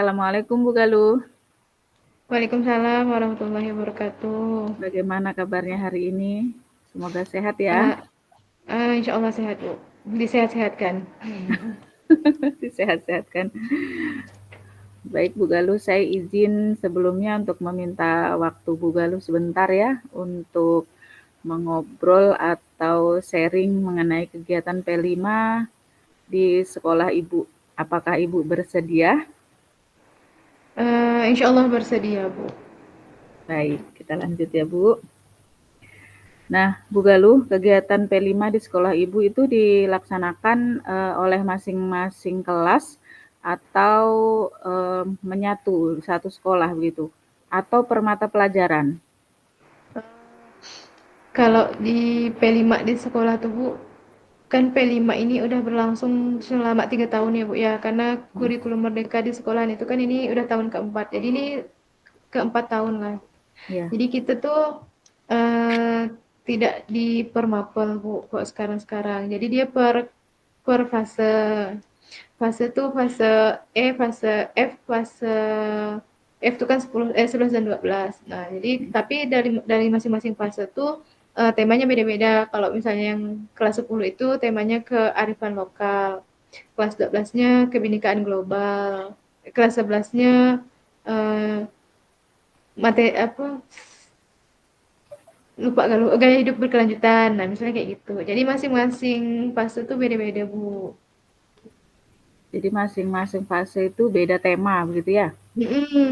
Assalamualaikum Bu Galuh. Waalaikumsalam warahmatullahi wabarakatuh. Bagaimana kabarnya hari ini? Semoga sehat ya. Uh, Insya Allah sehat Bu. Disehat-sehatkan. Disehat-sehatkan. Baik Bu Galuh, saya izin sebelumnya untuk meminta waktu Bu Galuh sebentar ya untuk mengobrol atau sharing mengenai kegiatan P5 di sekolah Ibu. Apakah Ibu bersedia? Insya Allah bersedia Bu. Baik, kita lanjut ya Bu. Nah, Bu Galuh, kegiatan P5 di sekolah Ibu itu dilaksanakan oleh masing-masing kelas atau menyatu satu sekolah begitu? Atau per mata pelajaran? Kalau di P5 di sekolah tuh Bu, kan P5 ini udah berlangsung selama 3 tahun ya Bu ya, karena kurikulum merdeka di sekolahan itu kan ini udah tahun keempat. Jadi ini keempat tahun lah. Ya. Jadi kita tuh eh, tidak di permapel Bu kok sekarang-sekarang. Jadi dia per fase. Fase tuh fase E, fase F, fase F itu kan 11 dan 12. Nah, jadi tapi dari masing-masing fase tuh temanya beda-beda. Kalau misalnya yang kelas 10 itu temanya kearifan lokal. Kelas 12-nya kebinekaan global. Kelas 11-nya eh materi apa lupa kalau gaya hidup berkelanjutan. Nah, misalnya kayak gitu. Jadi masing-masing fase tuh beda-beda, Bu. Jadi masing-masing fase itu beda tema begitu ya?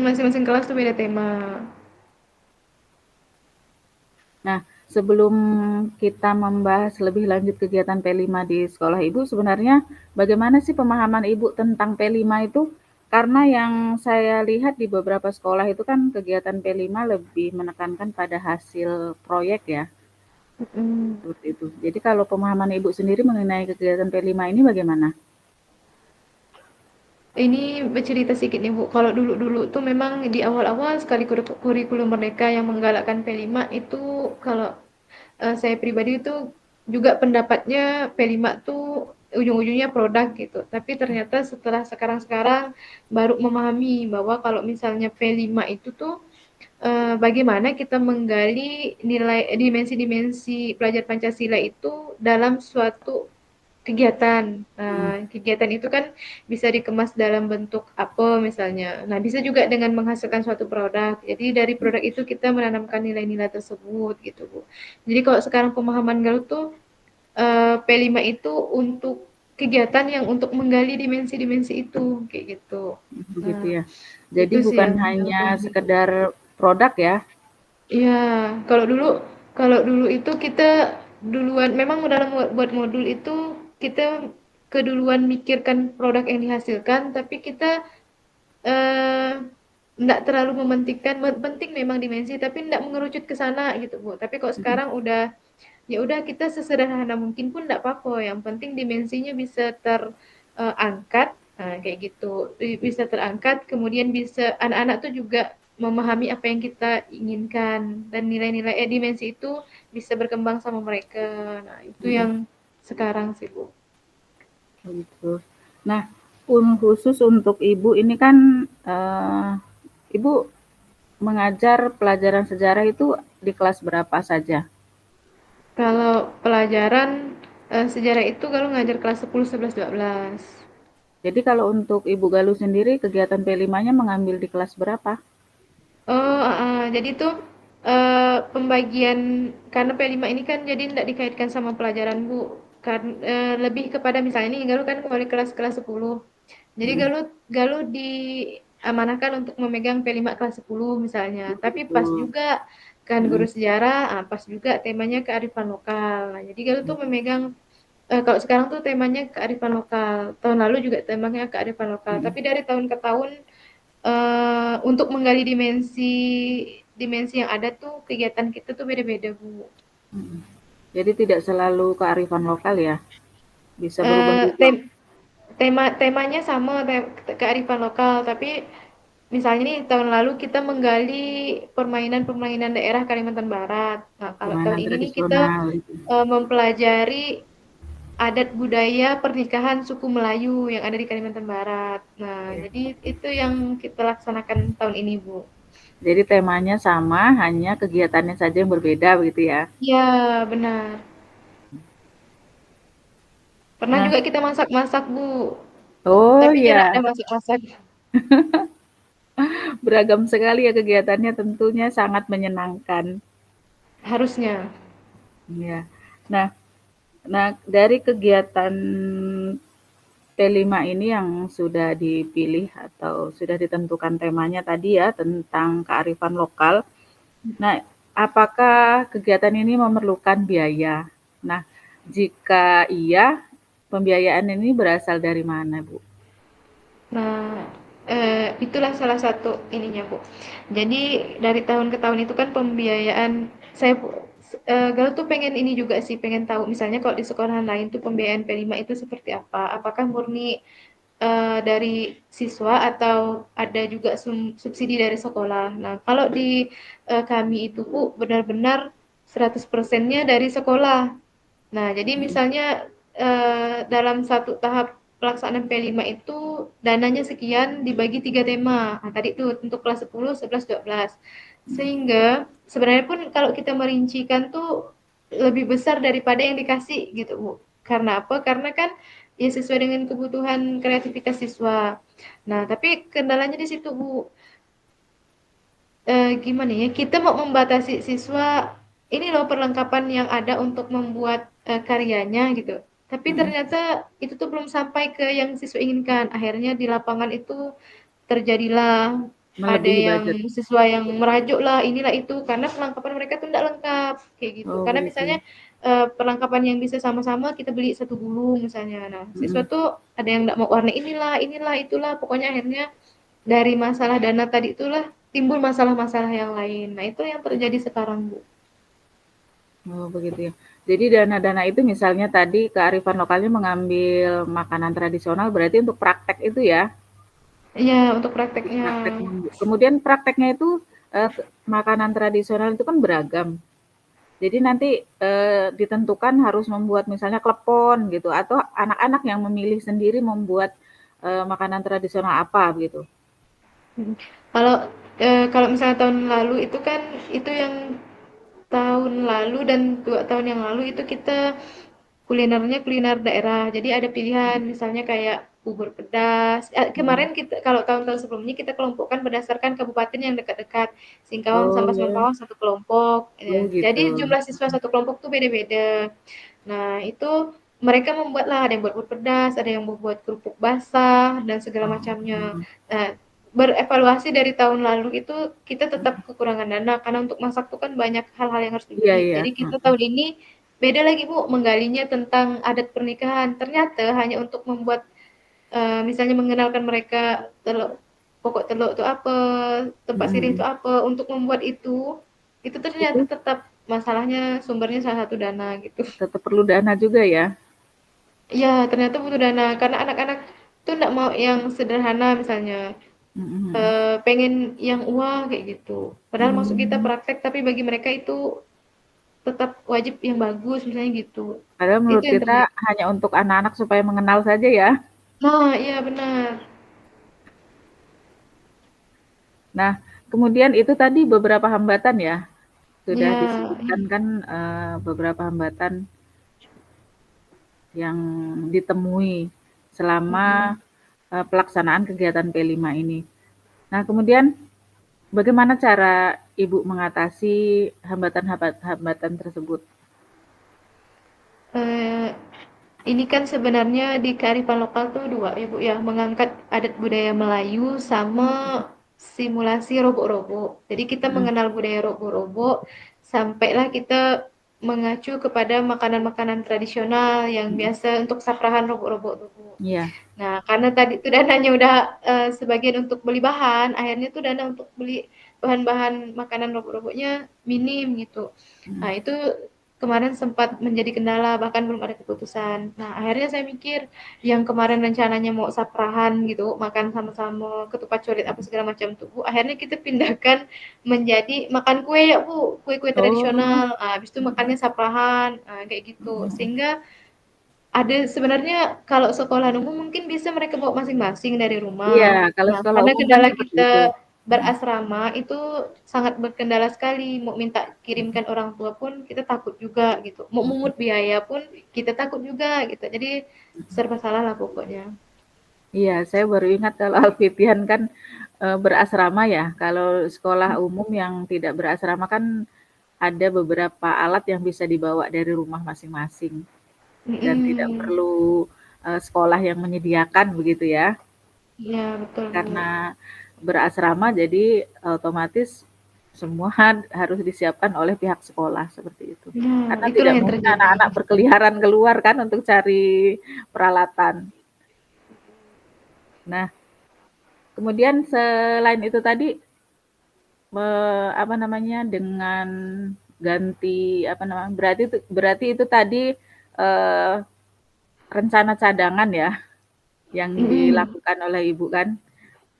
Masing-masing kelas tuh beda tema. Nah, sebelum kita membahas lebih lanjut kegiatan P5 di sekolah Ibu, sebenarnya bagaimana sih pemahaman Ibu tentang P5 itu? Karena yang saya lihat di beberapa sekolah itu kan kegiatan P5 lebih menekankan pada hasil proyek ya, Mhm. seperti itu. Jadi kalau pemahaman Ibu sendiri mengenai kegiatan P5 ini bagaimana? Ini bercerita sedikit nih Bu, kalau dulu-dulu tuh memang di awal-awal sekali kurikulum Merdeka yang menggalakkan P5 itu kalau saya pribadi itu juga pendapatnya P5 tuh ujung-ujungnya produk gitu. Tapi ternyata setelah sekarang-sekarang baru memahami bahwa kalau misalnya P5 itu tuh bagaimana kita menggali nilai dimensi-dimensi pelajar Pancasila itu dalam suatu kegiatan. Hmm, Kegiatan itu kan bisa dikemas dalam bentuk apa misalnya. Nah, bisa juga dengan menghasilkan suatu produk. Jadi dari produk itu kita menanamkan nilai-nilai tersebut gitu, Bu. Jadi kalau sekarang pemahaman Galuh tuh P5 itu untuk kegiatan yang untuk menggali dimensi-dimensi itu kayak gitu. begitu Nah, ya. Jadi itu sih bukan yang Galuh hanya pahami. sekedar produk ya. Iya, kalau dulu kalau dulu itu kita duluan memang dalam buat modul itu kita keduluan mikirkan produk yang dihasilkan, tapi kita eh enggak terlalu mementingkan penting memang dimensi tapi enggak mengerucut ke sana gitu, Bu. Tapi kok Hmm, sekarang udah ya udah kita sesederhana mungkin pun enggak apa-apa, yang penting dimensinya bisa terangkat. Nah, kayak gitu. Bisa terangkat, kemudian bisa anak-anak tuh juga memahami apa yang kita inginkan dan nilai-nilai dimensi itu bisa berkembang sama mereka. Nah, itu hmm, yang sekarang sih, Bu. begitu. Nah, khusus untuk Ibu ini kan Ibu mengajar pelajaran sejarah itu di kelas berapa saja? Kalau pelajaran sejarah itu kalau ngajar kelas 10, 11, 12. Jadi kalau untuk Ibu Galuh sendiri kegiatan P5-nya mengambil di kelas berapa? Oh, jadi tuh pembagian karena P5 ini kan jadi tidak dikaitkan sama pelajaran Bu. Kan lebih kepada misalnya ini Galuh kan kembali kelas-kelas 10. Jadi Hmm, Galuh diamanahkan untuk memegang P5 kelas 10 misalnya. Tapi pas begitu. juga kan guru Hmm, sejarah, pas juga temanya kearifan lokal. Nah, jadi Galuh tuh hmm, memegang kalau sekarang tuh temanya kearifan lokal. Tahun lalu juga temanya kearifan lokal. hmm, Tapi dari tahun ke tahun untuk menggali dimensi dimensi yang ada tuh kegiatan kita tuh beda-beda, Bu. hmm. Jadi tidak selalu kearifan lokal ya, bisa Eh, berubah-ubah. tem temanya sama kearifan lokal, tapi misalnya nih tahun lalu kita menggali permainan-permainan daerah Kalimantan Barat. Nah, kalau tahun Permainan ini nih kita tradisional itu. mempelajari adat budaya pernikahan suku Melayu yang ada di Kalimantan Barat. Nah, Oke. jadi itu yang kita laksanakan tahun ini, Bu. Jadi temanya sama, hanya kegiatannya saja yang berbeda begitu ya. Iya, benar. Pernah Nah, juga kita masak-masak, Bu. oh Tapi dia nggak ya, ada masak-masak. beragam sekali ya kegiatannya, tentunya sangat menyenangkan. Harusnya. Ya. Nah, dari kegiatan T5 ini yang sudah dipilih atau sudah ditentukan temanya tadi ya tentang kearifan lokal. Nah, apakah kegiatan ini memerlukan biaya? Nah, jika iya, pembiayaan ini berasal dari mana, Bu? Nah, itulah salah satu ininya, Bu. Jadi dari tahun ke tahun itu kan pembiayaan saya Galuh tuh pengen ini juga sih, pengen tahu misalnya kalau di sekolahan lain tuh pembiayaan P5 itu seperti apa? Apakah murni dari siswa atau ada juga subsidi dari sekolah? Nah, kalau di kami itu Bu benar-benar 100%-nya dari sekolah. Nah, jadi Mhm. misalnya dalam satu tahap pelaksanaan P5 itu dananya sekian dibagi 3 tema. Nah, tadi tuh untuk kelas 10, 11, 12. Sehingga sebenarnya pun kalau kita merincikan tuh lebih besar daripada yang dikasih gitu, Bu. Karena apa? Karena kan ya sesuai dengan kebutuhan kreativitas siswa. Nah, tapi kendalanya di situ, Bu. Gimana ya, kita mau membatasi siswa, ini loh perlengkapan yang ada untuk membuat, karyanya gitu. Tapi Mhm. ternyata itu tuh belum sampai ke yang siswa inginkan. Akhirnya di lapangan itu terjadilah ada Melebihi yang budget. siswa yang merajuk lah, inilah itu, karena perlengkapan mereka tuh tidak lengkap, kayak gitu. Oh, Karena misalnya, begitu. perlengkapan yang bisa sama-sama kita beli satu gulung misalnya. Nah, siswa Mhm. tuh ada yang nggak mau warna inilah inilah, itulah, pokoknya akhirnya dari masalah dana tadi itulah timbul masalah-masalah yang lain. Nah, itu yang terjadi sekarang, Bu. Oh, begitu ya. Jadi dana-dana itu misalnya tadi kearifan lokalnya mengambil makanan tradisional berarti untuk praktek itu ya? Iya, untuk Untuk prakteknya. praktek kemudian prakteknya itu, makanan tradisional itu kan beragam. Jadi nanti, ditentukan harus membuat misalnya klepon gitu atau anak-anak yang memilih sendiri membuat, makanan tradisional apa gitu? Mhm. Kalau, kalau misalnya tahun lalu itu kan itu yang tahun lalu dan 2 tahun yang lalu itu kita kulinernya kuliner daerah. Jadi ada pilihan misalnya kayak bubur pedas. Mhm. Kemarin kita kalau tahun-tahun sebelumnya kita kelompokkan berdasarkan kabupaten yang dekat-dekat. Singkawang sampai Oh, Sembawang satu kelompok. oh gitu. Jadi jumlah siswa satu kelompok tuh beda-beda. Nah, itu mereka membuatlah, ada yang buat bubur pedas, ada yang membuat kerupuk basah dan segala macamnya. Oh, Nah, berevaluasi dari tahun lalu itu kita tetap kekurangan dana karena untuk masak tuh kan banyak hal-hal yang harus iya dibeli. iya, Jadi kita mhm. tahun ini beda lagi Bu menggalinya tentang adat pernikahan. Ternyata hanya untuk membuat misalnya mengenalkan mereka pokok teluk itu apa, Mhm tempat sirih itu mhm. apa, untuk membuat itu ternyata Itu tetap masalahnya sumbernya salah satu dana gitu. tetap perlu dana juga ya? Iya, ternyata butuh dana karena anak-anak tuh nggak mau yang sederhana misalnya, Mhm mhm. pengen yang wah kayak gitu. Padahal maksud kita Mmm, praktek, tapi bagi mereka itu tetap wajib yang bagus misalnya gitu. padahal Itu menurut yang kita terjadi. hanya untuk anak-anak supaya mengenal saja ya. Nah, iya benar. Nah, kemudian itu tadi beberapa hambatan ya, sudah Iya, disebutkan kan, beberapa hambatan yang ditemui mhm. selama, pelaksanaan kegiatan P5 ini. Nah, kemudian bagaimana cara Ibu mengatasi hambatan tersebut? Eee, ini kan sebenarnya di kearifan lokal tuh 2 ya, Bu, ya, mengangkat adat budaya Melayu sama simulasi robo-robo. Jadi kita Mhm mengenal budaya robo-robo, sampailah kita mengacu kepada makanan-makanan tradisional yang mhm. biasa untuk saprahan robo-robo tuh, Bu. Iya. Nah, karena tadi tuh dananya udah, sebagian untuk beli bahan, akhirnya tuh dana untuk beli bahan-bahan makanan robo-robonya minim gitu. Mhm. Nah, itu kemarin sempat menjadi kendala, bahkan belum ada keputusan. Nah, akhirnya saya mikir yang kemarin rencananya mau saprahan gitu, makan sama-sama, ketupat coret apa segala macam tuh, Bu, akhirnya kita pindahkan menjadi makan kue ya, Bu, kue-kue Oh, tradisional, habis itu makannya saprahan, kayak gitu. mhm. Sehingga ada sebenarnya kalau sekolah umum mungkin bisa mereka bawa masing-masing dari Iya, rumah. kalau Nah, sekolah karena umum kan kendala seperti kita itu. Mhm, berasrama itu sangat berkendala sekali, mau minta mhm, kirimkan orang tua pun kita takut juga gitu, mau mhm, mungut biaya pun kita takut juga gitu. Jadi mhm. serba salah lah pokoknya. Iya, saya baru ingat kalau Alfitian kan, berasrama ya. Kalau sekolah umum yang tidak berasrama kan ada beberapa alat yang bisa dibawa dari rumah masing-masing dan tidak Mhm, perlu, sekolah yang menyediakan begitu ya. iya betul, Bu. Karena berasrama jadi otomatis semua harus disiapkan oleh pihak sekolah, seperti itu. Nah, Karena itulah tidak yang mungkin terjadi. anak-anak berkeliaran keluar kan untuk cari peralatan. Nah, kemudian selain itu tadi, apa namanya, dengan ganti apa namanya, berarti itu tadi, eee, rencana cadangan ya, yang Mhm, dilakukan oleh Ibu kan?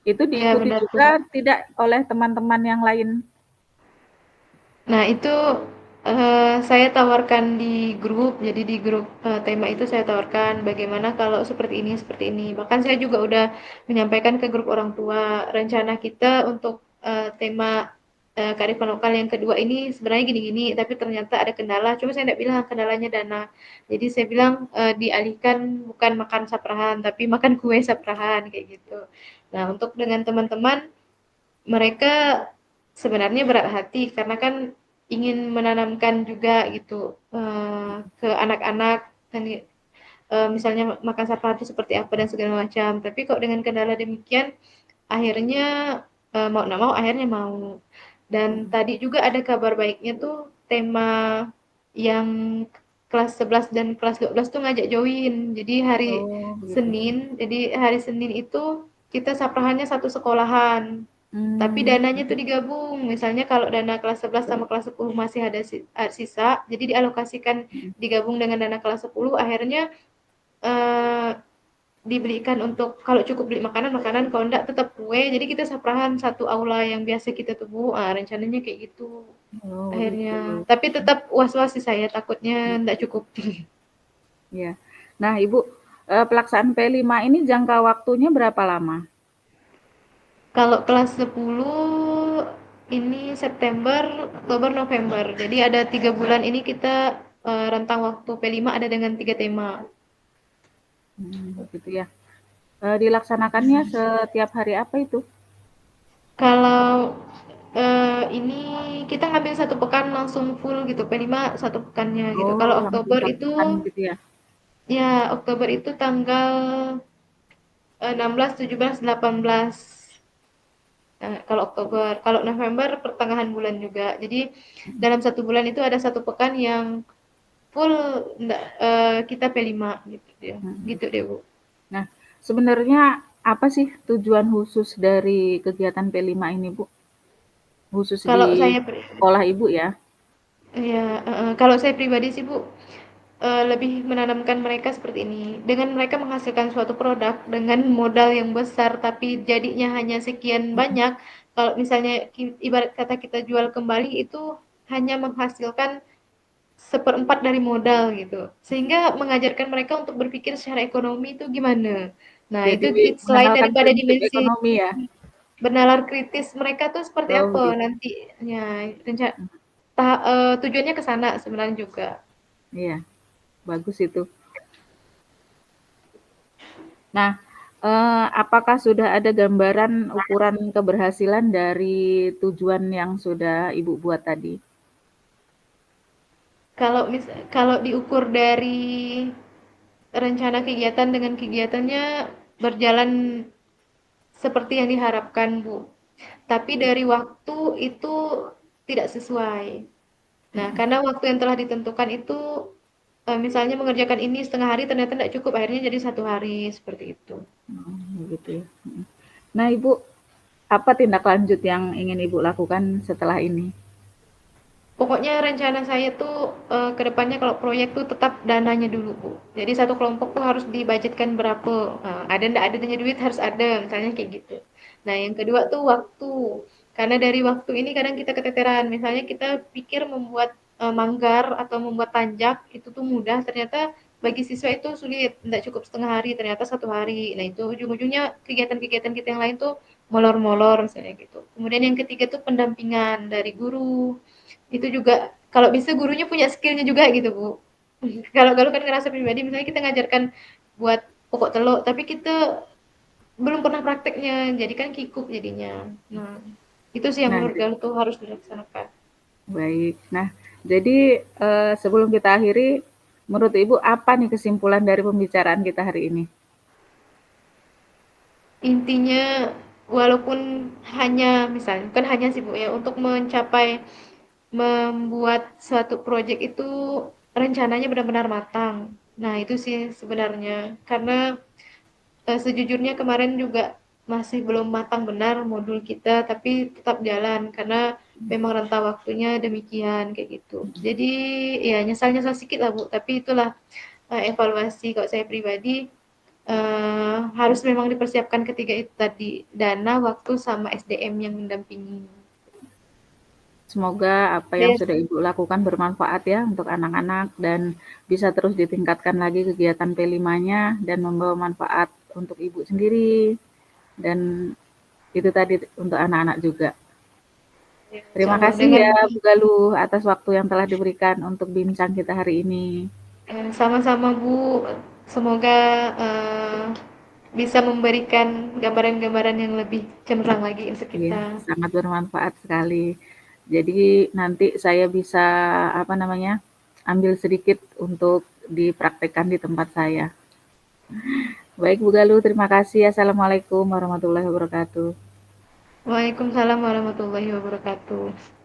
Itu iya diikuti benar, Bu. juga tidak oleh teman-teman yang lain? Nah, itu, saya tawarkan di grup. Jadi di grup, tema itu saya tawarkan, "Bagaimana kalau seperti ini seperti ini?" Bahkan saya juga udah menyampaikan ke grup orang tua, rencana kita untuk, tema, kearifan lokal yang kedua ini sebenarnya gini-gini, tapi ternyata ada kendala, cuma saya nggak bilang kendalanya dana. Jadi saya bilang, dialihkan bukan makan saprahan, tapi makan kue saprahan, kayak gitu. Nah, untuk dengan teman-teman mereka sebenarnya berat hati karena kan ingin menanamkan juga gitu ke anak-anak kan misalnya makan sampah itu seperti apa dan segala macam. Tapi kok dengan kendala demikian akhirnya mau nggak mau akhirnya mau. Dan Mhm. tadi juga ada kabar baiknya tuh tema yang kelas 11 dan kelas 12 tuh ngajak join. Jadi hari Oh, begitu. Senin itu kita saprahannya satu sekolahan. Tapi Mmm, dananya tuh digabung. Misalnya kalau dana kelas 11 sama kelas 10 masih ada sisa, jadi dialokasikan mhm. digabung dengan dana kelas 10, akhirnya eh, dibelikan untuk kalau cukup beli makanan makanan, kalau enggak tetap kue. Jadi kita saprahan satu aula yang biasa kita tunggu. Ah, rencananya kayak gitu Oh, akhirnya. begitu. Tapi tetap was-was sih saya takutnya Mhm, enggak cukup. iya. Nah, Ibu, pelaksanaan P5 ini jangka waktunya berapa lama? Kalau kelas 10 ini September, Oktober, November. Jadi ada 3 bulan ini kita rentang waktu P5 ada dengan 3 tema. Begitu ya. Dilaksanakannya setiap hari apa itu? Kalau ini kita ngambil 1 pekan langsung full gitu, P5 1 pekannya gitu. Oh, Kalau langsung Oktober 1 itu pekan gitu ya? ya Oktober itu tanggal 16, 17, 18. Kalau Oktober, kalau November pertengahan bulan juga. Jadi Mhm, dalam 1 bulan itu ada 1 pekan yang full kita P5 gitu ya. mhm. Gitu deh, Bu. Nah, sebenarnya apa sih tujuan khusus dari kegiatan P5 ini, Bu? Khusus di Kalau saya sekolah Ibu ya? ya, kalau saya pribadi sih, Bu, lebih menanamkan mereka seperti ini. Dengan mereka menghasilkan suatu produk dengan modal yang besar tapi jadinya hanya sekian Mhm. banyak, kalau misalnya ibarat kata kita jual kembali itu hanya menghasilkan seperempat dari modal gitu. Sehingga mengajarkan mereka untuk berpikir secara ekonomi itu gimana. Nah, Jadi itu selain mengenalkan daripada prinsip dimensi ekonomi ya? bernalar kritis mereka tuh seperti Oh, apa begitu. nantinya. Rencana Mhm, tujuannya ke sana sebenarnya juga. iya, bagus itu. Nah, apakah sudah ada gambaran ukuran keberhasilan dari tujuan yang sudah Ibu buat tadi? Kalau diukur dari rencana kegiatan dengan kegiatannya berjalan seperti yang diharapkan, Bu. Tapi dari waktu itu tidak sesuai. Nah, Mhm, karena waktu yang telah ditentukan itu misalnya mengerjakan ini setengah hari ternyata tidak cukup, akhirnya jadi 1 hari seperti itu. begitu ya, mhm. Nah, Ibu, apa tindak lanjut yang ingin Ibu lakukan setelah ini? Pokoknya rencana saya tuh ke depannya kalau proyek tuh tetap dananya dulu, Bu. Jadi satu kelompok tuh harus dibudgetkan berapa. Ada ndak adanya duit harus ada, misalnya kayak gitu. Nah, yang kedua tuh waktu. Karena dari waktu ini kadang kita keteteran. Misalnya kita pikir membuat manggar atau membuat tanjak itu tuh mudah, ternyata bagi siswa itu sulit, tidak cukup setengah hari, ternyata 1 hari. Nah itu ujung-ujungnya kegiatan-kegiatan kita yang lain tuh molor-molor misalnya gitu. Kemudian yang ketiga tuh pendampingan dari guru. Itu juga kalau bisa gurunya punya skillnya juga gitu Bu. Kalau kalau kan ngerasa pribadi misalnya kita ngajarkan buat pokok telur, tapi kita belum pernah prakteknya, jadi kan kikuk jadinya. Nah, itu sih yang Nah, menurut Galuh tuh harus dilaksanakan. baik. Nah, jadi sebelum kita akhiri, menurut Ibu apa nih kesimpulan dari pembicaraan kita hari ini? Intinya walaupun hanya misalnya bukan hanya sih Bu ya, untuk mencapai membuat suatu proyek itu rencananya benar-benar matang. Nah, itu sih sebenarnya. Karena sejujurnya kemarin juga masih belum matang benar modul kita, tapi tetap jalan karena memang rentang waktunya demikian kayak gitu. Jadi ya nyesal-nyesal sedikit lah Bu, tapi itulah evaluasi kalau saya pribadi harus memang dipersiapkan ketiga itu tadi, dana, waktu, sama SDM yang mendampingi. Semoga apa yang Yes. sudah Ibu lakukan bermanfaat ya untuk anak-anak dan bisa terus ditingkatkan lagi kegiatan P5-nya dan membawa manfaat untuk Ibu sendiri dan itu tadi untuk anak-anak juga. Ya, insya Terima Allah kasih dengan ya Bu Galuh atas waktu yang telah diberikan untuk bincang kita hari ini. sama-sama Bu, semoga bisa memberikan gambaran-gambaran yang lebih cemerlang lagi untuk Iya, kita. sangat bermanfaat sekali. Jadi nanti saya bisa apa namanya? Ambil sedikit untuk dipraktekkan di tempat saya. Baik Bu Galuh, terima kasih. Assalamualaikum warahmatullahi wabarakatuh. Waalaikumsalam warahmatullahi wabarakatuh.